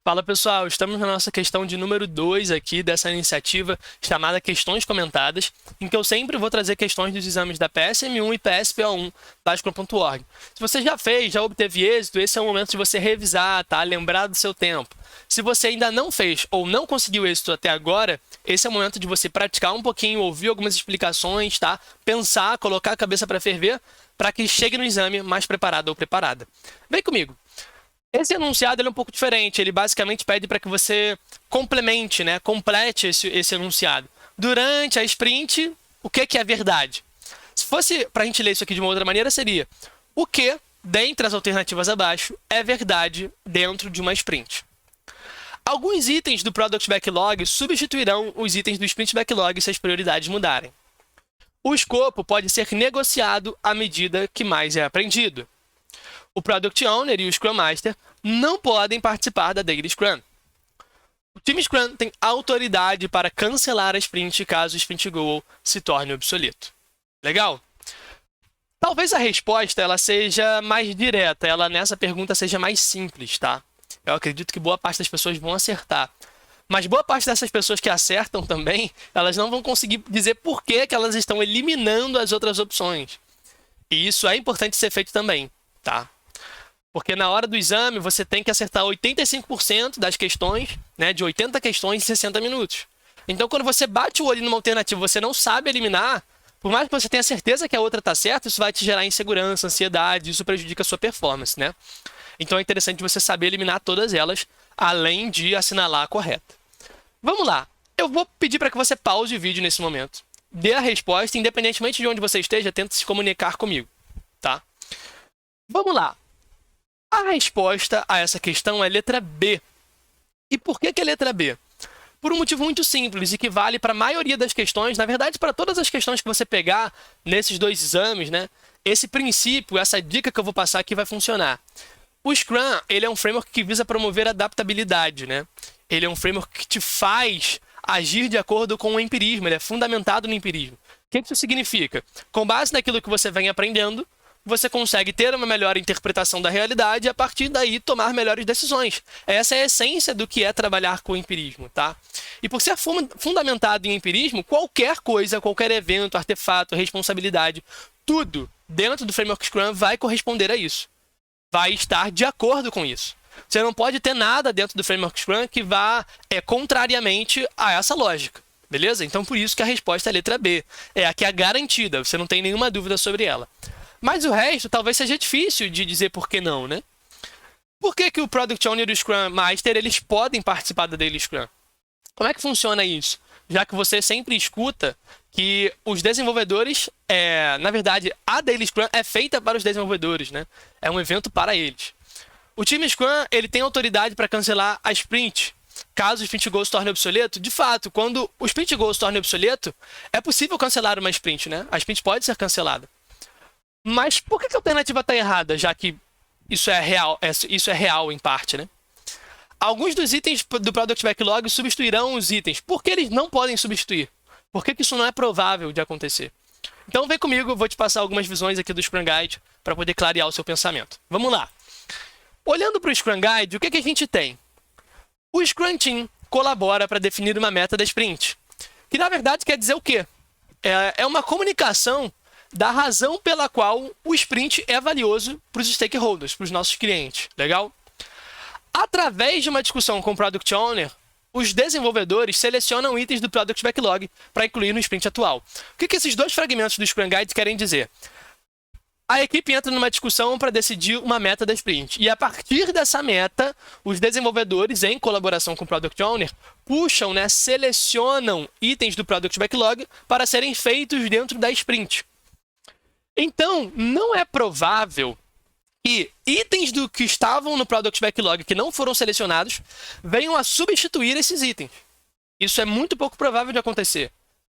Fala pessoal, estamos na nossa questão de número 2 aqui dessa iniciativa chamada Questões Comentadas, em que eu sempre vou trazer questões dos exames da PSM1 e PSPO1 da Scrum.org. Se você já fez, já obteve êxito, esse é o momento de você revisar, tá? Lembrar do seu tempo. Se você ainda não fez ou não conseguiu êxito até agora, esse é o momento de você praticar um pouquinho, ouvir algumas explicações, tá? Pensar, colocar a cabeça para ferver, para que chegue no exame mais preparado ou preparada. Vem comigo. Esse enunciado ele é um pouco diferente, ele basicamente pede para que você complemente, né? Complete esse enunciado. Durante a sprint, o que é verdade? Se fosse para a gente ler isso aqui de uma outra maneira, seria o que, dentre as alternativas abaixo, é verdade dentro de uma sprint. Alguns itens do Product Backlog substituirão os itens do Sprint Backlog se as prioridades mudarem. O escopo pode ser negociado à medida que mais é aprendido. O Product Owner e o Scrum Master não podem participar da Daily Scrum. O time Scrum tem autoridade para cancelar a sprint caso o sprint goal se torne obsoleto. Legal? Talvez a resposta ela seja mais direta, ela nessa pergunta seja mais simples, tá? Eu acredito que boa parte das pessoas vão acertar. Mas boa parte dessas pessoas que acertam também, elas não vão conseguir dizer por que elas estão eliminando as outras opções. E isso é importante ser feito também, tá? Porque na hora do exame, você tem que acertar 85% das questões, né, de 80 questões em 60 minutos. Então, quando você bate o olho numa alternativa e você não sabe eliminar, por mais que você tenha certeza que a outra está certa, isso vai te gerar insegurança, ansiedade, isso prejudica a sua performance, né? Então, é interessante você saber eliminar todas elas, além de assinalar a correta. Vamos lá. Eu vou pedir para que você pause o vídeo nesse momento. Dê a resposta, independentemente de onde você esteja, tente se comunicar comigo, tá? Vamos lá. A resposta a essa questão é letra B. E por que é letra B? Por um motivo muito simples e que vale para a maioria das questões, na verdade, para todas as questões que você pegar nesses dois exames, né? Esse princípio, essa dica que eu vou passar aqui vai funcionar. O Scrum, ele é um framework que visa promover adaptabilidade, né? Ele é um framework que te faz agir de acordo com o empirismo, ele é fundamentado no empirismo. O que isso significa? Com base naquilo que você vem aprendendo, você consegue ter uma melhor interpretação da realidade e, a partir daí, tomar melhores decisões. Essa é a essência do que é trabalhar com o empirismo, tá? E por ser fundamentado em empirismo, qualquer coisa, qualquer evento, artefato, responsabilidade, tudo dentro do framework Scrum vai corresponder a isso. Vai estar de acordo com isso. Você não pode ter nada dentro do framework Scrum que vá contrariamente a essa lógica. Beleza? Então, por isso que a resposta é a letra B. É a que é garantida, você não tem nenhuma dúvida sobre ela. Mas o resto talvez seja difícil de dizer por que não, né? Por que o Product Owner e o Scrum Master eles podem participar da Daily Scrum? Como é que funciona isso? Já que você sempre escuta que os desenvolvedores, na verdade, a Daily Scrum é feita para os desenvolvedores, né? É um evento para eles. O time Scrum ele tem autoridade para cancelar a sprint, caso o sprint goal se torne obsoleto. De fato, quando o sprint goal se torne obsoleto, é possível cancelar uma sprint, né? A sprint pode ser cancelada. Mas por que a alternativa está errada, já que isso é real em parte, né? Alguns dos itens do Product Backlog substituirão os itens. Por que eles não podem substituir? Por que isso não é provável de acontecer? Então vem comigo, eu vou te passar algumas visões aqui do Scrum Guide para poder clarear o seu pensamento. Vamos lá. Olhando para o Scrum Guide, o que a gente tem? O Scrum Team colabora para definir uma meta da sprint, que na verdade quer dizer o quê? É uma comunicação da razão pela qual o sprint é valioso para os stakeholders, para os nossos clientes. Legal? Através de uma discussão com o Product Owner, os desenvolvedores selecionam itens do Product Backlog para incluir no sprint atual. O que esses dois fragmentos do Scrum Guide querem dizer? A equipe entra numa discussão para decidir uma meta da sprint. E a partir dessa meta, os desenvolvedores, em colaboração com o Product Owner, puxam, né, selecionam itens do Product Backlog para serem feitos dentro da sprint. Então, não é provável que itens do que estavam no Product Backlog que não foram selecionados venham a substituir esses itens. Isso é muito pouco provável de acontecer.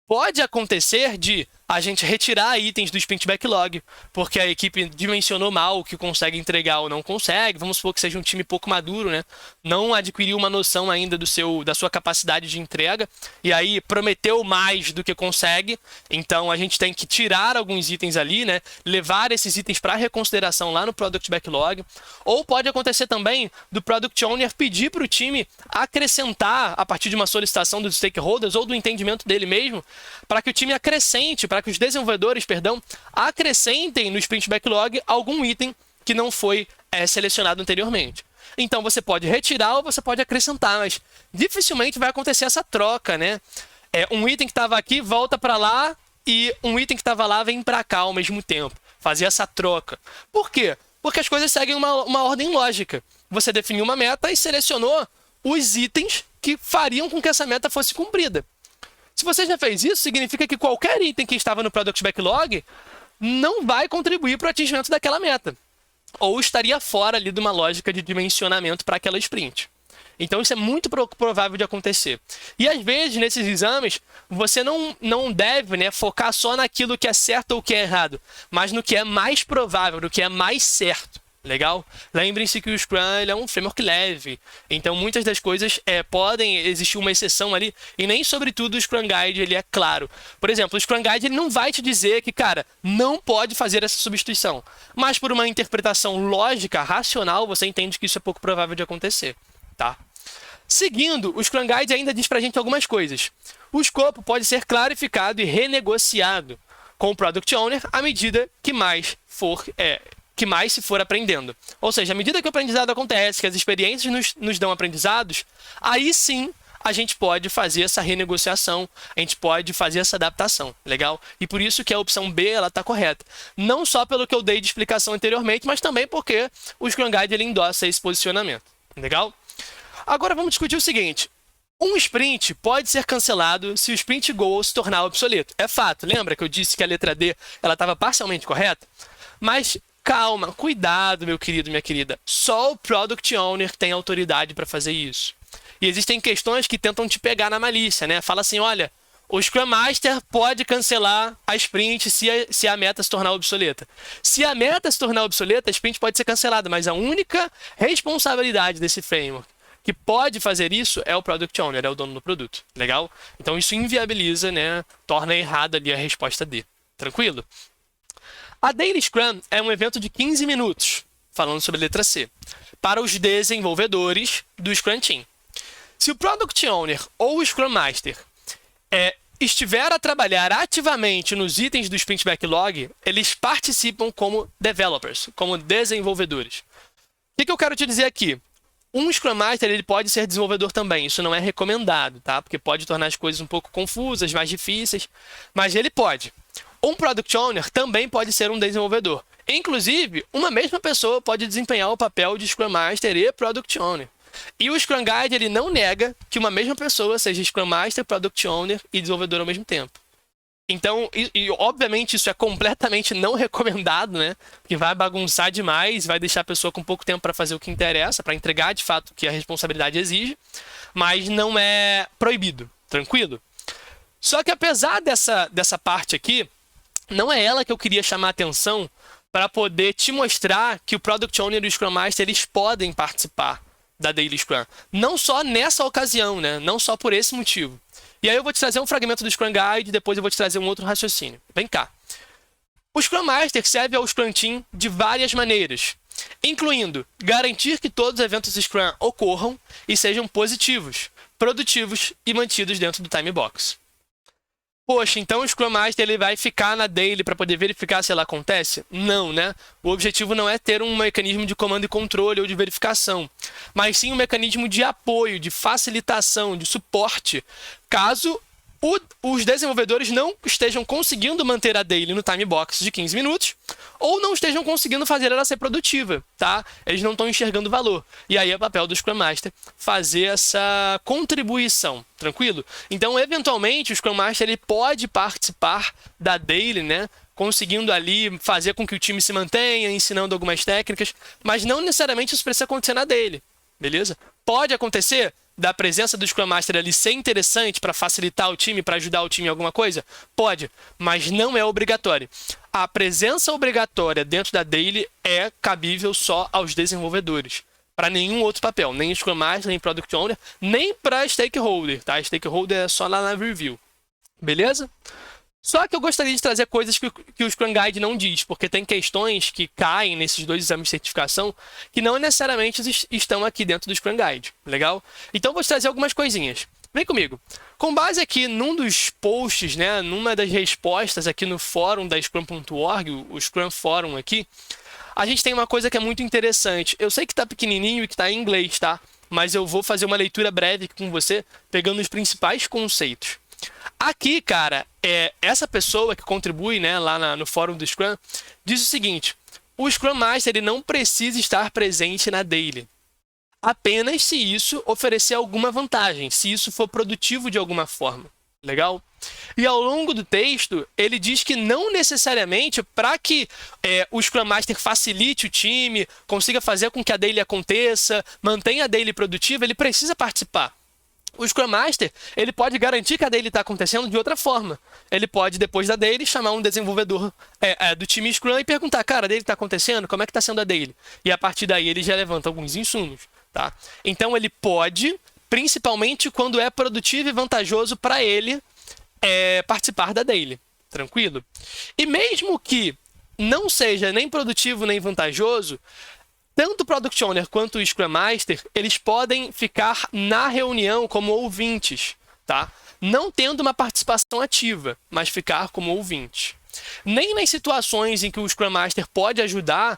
Pode acontecer de a gente retirar itens do sprint backlog, porque a equipe dimensionou mal o que consegue entregar ou não consegue. Vamos supor que seja um time pouco maduro, né? Não adquiriu uma noção ainda da sua capacidade de entrega, e aí prometeu mais do que consegue. Então a gente tem que tirar alguns itens ali, né? Levar esses itens para reconsideração lá no Product Backlog. Ou pode acontecer também do Product Owner pedir para o time acrescentar, a partir de uma solicitação dos stakeholders ou do entendimento dele mesmo, para que o time acrescente, para que os desenvolvedores, perdão, acrescentem no Sprint Backlog algum item que não foi selecionado anteriormente. Então você pode retirar ou você pode acrescentar, mas dificilmente vai acontecer essa troca, né? Um item que estava aqui volta para lá e um item que estava lá vem para cá ao mesmo tempo. Fazer essa troca. Por quê? Porque as coisas seguem uma ordem lógica. Você definiu uma meta e selecionou os itens que fariam com que essa meta fosse cumprida. Se você já fez isso, significa que qualquer item que estava no Product Backlog não vai contribuir para o atingimento daquela meta. Ou estaria fora ali de uma lógica de dimensionamento para aquela sprint. Então isso é muito provável de acontecer. E às vezes, nesses exames, você não deve, né, focar só naquilo que é certo ou que é errado, mas no que é mais provável, no que é mais certo. Legal? Lembrem-se que o Scrum ele é um framework leve, então muitas das coisas podem existir uma exceção ali, e nem sobre tudo o Scrum Guide ele é claro. Por exemplo, o Scrum Guide ele não vai te dizer que, cara, não pode fazer essa substituição, mas por uma interpretação lógica, racional, você entende que isso é pouco provável de acontecer, tá? Seguindo, o Scrum Guide ainda diz pra gente algumas coisas. O escopo pode ser clarificado e renegociado com o Product Owner à medida que mais se for aprendendo. Ou seja, à medida que o aprendizado acontece, que as experiências nos dão aprendizados, aí sim a gente pode fazer essa renegociação, a gente pode fazer essa adaptação, legal? E por isso que a opção B ela está correta. Não só pelo que eu dei de explicação anteriormente, mas também porque o Scrum Guide ele endossa esse posicionamento, legal? Agora vamos discutir o seguinte. Um sprint pode ser cancelado se o sprint goal se tornar obsoleto. É fato, lembra que eu disse que a letra D ela estava parcialmente correta? Mas calma, cuidado, meu querido, minha querida. Só o Product Owner tem autoridade para fazer isso. E existem questões que tentam te pegar na malícia, né? Fala assim, olha, o Scrum Master pode cancelar a sprint se a meta se tornar obsoleta. Se a meta se tornar obsoleta, a sprint pode ser cancelada, mas a única responsabilidade desse framework que pode fazer isso é o Product Owner, é o dono do produto. Legal? Então isso inviabiliza, né? Torna errada ali a resposta D. Tranquilo? A Daily Scrum é um evento de 15 minutos, falando sobre a letra C, para os desenvolvedores do Scrum Team. Se o Product Owner ou o Scrum Master estiver a trabalhar ativamente nos itens do Sprint Backlog, eles participam como developers, como desenvolvedores. O que eu quero te dizer aqui? Um Scrum Master ele pode ser desenvolvedor também, isso não é recomendado, tá? Porque pode tornar as coisas um pouco confusas, mais difíceis, mas ele pode. Um Product Owner também pode ser um desenvolvedor. Inclusive, uma mesma pessoa pode desempenhar o papel de Scrum Master e Product Owner. E o Scrum Guide ele não nega que uma mesma pessoa seja Scrum Master, Product Owner e desenvolvedor ao mesmo tempo. Então, obviamente isso é completamente não recomendado, né? Porque vai bagunçar demais, vai deixar a pessoa com pouco tempo para fazer o que interessa, para entregar de fato o que a responsabilidade exige, mas não é proibido, tranquilo? Só que apesar dessa parte aqui, não é ela que eu queria chamar a atenção para poder te mostrar que o Product Owner e o Scrum Master eles podem participar da Daily Scrum. Não só nessa ocasião, né? Não só por esse motivo. E aí eu vou te trazer um fragmento do Scrum Guide, depois eu vou te trazer um outro raciocínio. Vem cá. O Scrum Master serve ao Scrum Team de várias maneiras, incluindo garantir que todos os eventos Scrum ocorram e sejam positivos, produtivos e mantidos dentro do time box. Poxa, então o Scrum Master ele vai ficar na Daily para poder verificar se ela acontece? Não, né? O objetivo não é ter um mecanismo de comando e controle ou de verificação, mas sim um mecanismo de apoio, de facilitação, de suporte, caso os desenvolvedores não estejam conseguindo manter a Daily no time box de 15 minutos ou não estejam conseguindo fazer ela ser produtiva, tá? Eles não estão enxergando valor. E aí é papel do Scrum Master fazer essa contribuição, tranquilo? Então, eventualmente, o Scrum Master ele pode participar da Daily, né? Conseguindo ali fazer com que o time se mantenha, ensinando algumas técnicas, mas não necessariamente isso precisa acontecer na Daily, beleza? Pode acontecer? da presença do Scrum Master ali ser interessante para facilitar o time, para ajudar o time em alguma coisa? Pode, mas não é obrigatório. A presença obrigatória dentro da Daily é cabível só aos desenvolvedores, para nenhum outro papel, nem Scrum Master, nem Product Owner, nem para Stakeholder, tá? Stakeholder é só lá na Review, beleza? Só que eu gostaria de trazer coisas que o Scrum Guide não diz, porque tem questões que caem nesses dois exames de certificação que não necessariamente estão aqui dentro do Scrum Guide, legal? Então, vou te trazer algumas coisinhas. Vem comigo. Com base aqui num dos posts, né, numa das respostas aqui no fórum da Scrum.org, o Scrum Forum aqui, a gente tem uma coisa que é muito interessante. Eu sei que está pequenininho e que está em inglês, tá? Mas eu vou fazer uma leitura breve com você, pegando os principais conceitos. Aqui, cara, essa pessoa que contribui, né, lá no fórum do Scrum, diz o seguinte: o Scrum Master ele não precisa estar presente na Daily, apenas se isso oferecer alguma vantagem, se isso for produtivo de alguma forma. Legal? E ao longo do texto, ele diz que não necessariamente para que o Scrum Master facilite o time, consiga fazer com que a Daily aconteça, mantenha a Daily produtiva, ele precisa participar. O Scrum Master, ele pode garantir que a Daily está acontecendo de outra forma. Ele pode, depois da Daily, chamar um desenvolvedor do time Scrum e perguntar: cara, a Daily está acontecendo? Como é que está sendo a Daily? E a partir daí ele já levanta alguns insumos, tá? Então ele pode, principalmente quando é produtivo e vantajoso para ele participar da Daily. Tranquilo? E mesmo que não seja nem produtivo nem vantajoso, tanto o Product Owner quanto o Scrum Master, eles podem ficar na reunião como ouvintes, tá? Não tendo uma participação ativa, mas ficar como ouvinte. Nem nas situações em que o Scrum Master pode ajudar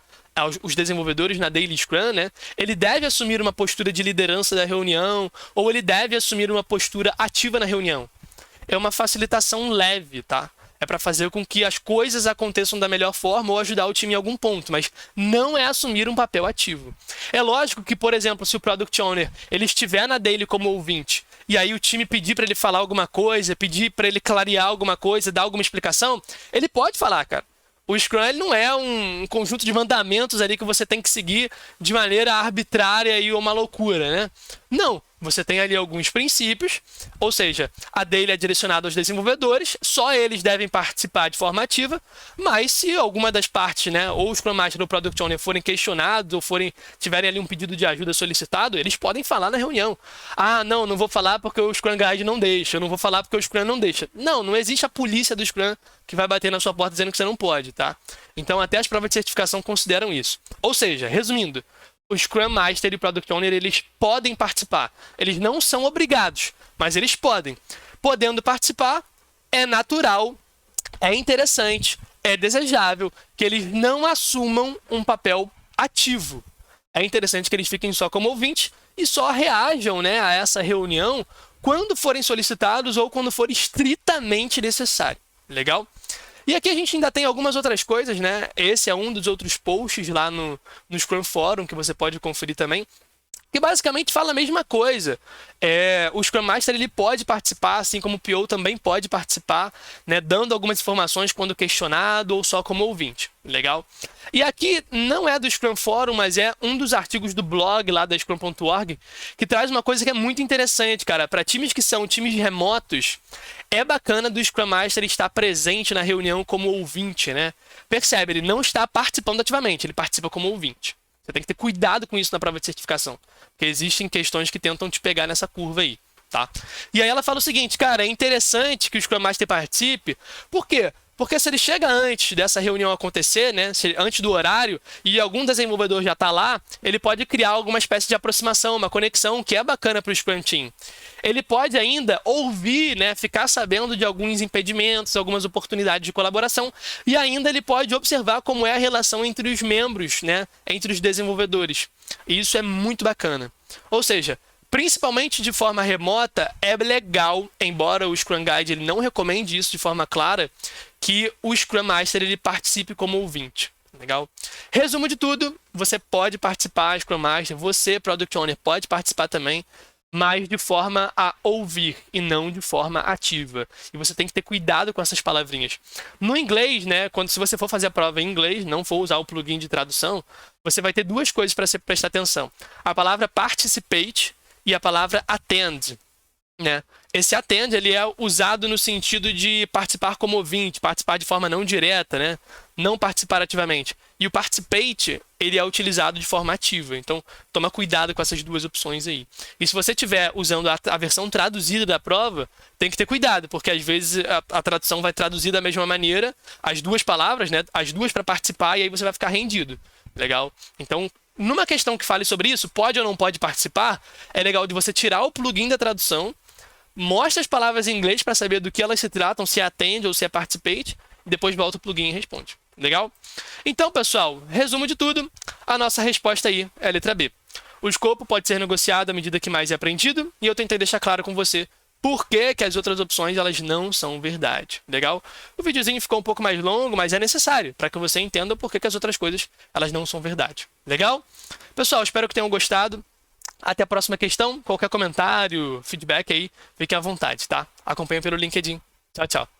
os desenvolvedores na Daily Scrum, né? Ele deve assumir uma postura de liderança da reunião, ou ele deve assumir uma postura ativa na reunião. É uma facilitação leve, tá? É para fazer com que as coisas aconteçam da melhor forma ou ajudar o time em algum ponto, mas não é assumir um papel ativo. É lógico que, por exemplo, se o Product Owner ele estiver na Daily como ouvinte, e aí o time pedir para ele falar alguma coisa, pedir para ele clarear alguma coisa, dar alguma explicação, ele pode falar, cara. O Scrum ele não é um conjunto de mandamentos ali que você tem que seguir de maneira arbitrária e uma loucura, né? Não. Você tem ali alguns princípios, ou seja, a Daily é direcionada aos desenvolvedores, só eles devem participar de forma ativa, mas se alguma das partes, né, ou o Scrum Master ou o Product Owner forem questionados ou tiverem ali um pedido de ajuda solicitado, eles podem falar na reunião. Ah, não vou falar porque o Scrum Guide não deixa, eu não vou falar porque o Scrum não deixa. Não existe a polícia do Scrum que vai bater na sua porta dizendo que você não pode, tá? Então até as provas de certificação consideram isso. Ou seja, resumindo, o Scrum Master e o Product Owner, eles podem participar. Eles não são obrigados, mas eles podem. Podendo participar, é natural, é interessante, é desejável que eles não assumam um papel ativo. É interessante que eles fiquem só como ouvintes e só reajam, né, a essa reunião quando forem solicitados ou quando for estritamente necessário. Legal? E aqui a gente ainda tem algumas outras coisas, né? Esse é um dos outros posts lá no Scrum Forum, que você pode conferir também, que basicamente fala a mesma coisa. O Scrum Master ele pode participar, assim como o PO também pode participar, né, dando algumas informações quando questionado ou só como ouvinte. Legal? E aqui não é do Scrum Forum, mas é um dos artigos do blog lá da Scrum.org, que traz uma coisa que é muito interessante, cara. Para times que são times remotos, é bacana do Scrum Master estar presente na reunião como ouvinte, né? Percebe, ele não está participando ativamente, ele participa como ouvinte. Você tem que ter cuidado com isso na prova de certificação, porque existem questões que tentam te pegar nessa curva aí, tá? E aí ela fala o seguinte, cara, é interessante que o Scrum Master participe, por quê? Porque se ele chega antes dessa reunião acontecer, né, antes do horário, e algum desenvolvedor já está lá, ele pode criar alguma espécie de aproximação, uma conexão que é bacana para o Scrum Team. Ele pode ainda ouvir, né, ficar sabendo de alguns impedimentos, algumas oportunidades de colaboração, e ainda ele pode observar como é a relação entre os membros, né, entre os desenvolvedores. E isso é muito bacana. Ou seja, principalmente de forma remota, é legal, embora o Scrum Guide ele não recomende isso de forma clara, que o Scrum Master ele participe como ouvinte. Legal? Resumo de tudo, você pode participar, Scrum Master, você, Product Owner, pode participar também, mas de forma a ouvir e não de forma ativa. E você tem que ter cuidado com essas palavrinhas. No inglês, né, se você for fazer a prova em inglês, não for usar o plugin de tradução, você vai ter duas coisas para você prestar atenção. A palavra participate e a palavra attend, né? Esse attend, ele é usado no sentido de participar como ouvinte, participar de forma não direta, né? Não participar ativamente. E o participate, ele é utilizado de forma ativa. Então, toma cuidado com essas duas opções aí. E se você estiver usando a versão traduzida da prova, tem que ter cuidado, porque às vezes a tradução vai traduzir da mesma maneira as duas palavras, né? As duas para participar, e aí você vai ficar rendido. Legal? Então, numa questão que fale sobre isso, pode ou não pode participar, é legal de você tirar o plugin da tradução, mostra as palavras em inglês para saber do que elas se tratam, se é attend ou se é participate, e depois volta o plugin e responde. Legal? Então, pessoal, resumo de tudo, a nossa resposta aí é a letra B. O escopo pode ser negociado à medida que mais é aprendido, e eu tentei deixar claro com você por que as outras opções elas não são verdade. Legal? O videozinho ficou um pouco mais longo, mas é necessário para que você entenda por que as outras coisas elas não são verdade. Legal? Pessoal, espero que tenham gostado. Até a próxima questão. Qualquer comentário, feedback aí, fiquem à vontade, tá? Acompanhe pelo LinkedIn. Tchau, tchau.